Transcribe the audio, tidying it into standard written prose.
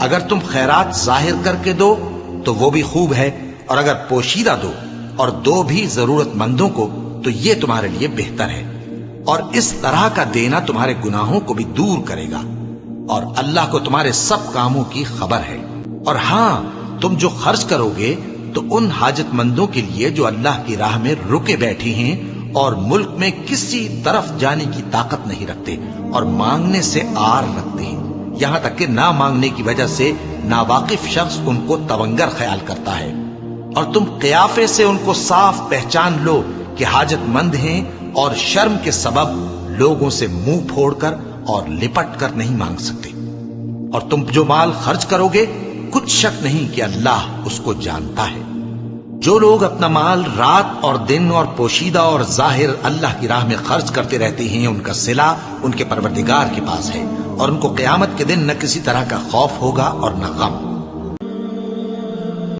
اگر تم خیرات ظاہر کر کے دو تو وہ بھی خوب ہے، اور اگر پوشیدہ دو اور دو بھی ضرورت مندوں کو تو یہ تمہارے لیے بہتر ہے، اور اس طرح کا دینا تمہارے گناہوں کو بھی دور کرے گا، اور اللہ کو تمہارے سب کاموں کی خبر ہے۔ اور ہاں، تم جو خرچ کرو گے تو ان حاجت مندوں کے لیے جو اللہ کی راہ میں رکے بیٹھے ہیں اور ملک میں کسی طرف جانے کی طاقت نہیں رکھتے اور مانگنے سے آر رکھتے ہیں، یہاں تک کہ نہ مانگنے کی وجہ سے ناواقف شخص ان کو تونگر خیال کرتا ہے، اور تم قیافے سے ان کو صاف پہچان لو کہ حاجت مند ہیں، اور شرم کے سبب لوگوں سے منہ پھوڑ کر اور لپٹ کر نہیں مانگ سکتے۔ اور تم جو مال خرچ کرو گے کچھ شک نہیں کہ اللہ اس کو جانتا ہے۔ جو لوگ اپنا مال رات اور دن اور پوشیدہ اور ظاہر اللہ کی راہ میں خرچ کرتے رہتے ہیں، ان کا صلہ ان کے پروردگار کے پاس ہے، اور ان کو قیامت کے دن نہ کسی طرح کا خوف ہوگا اور نہ غم۔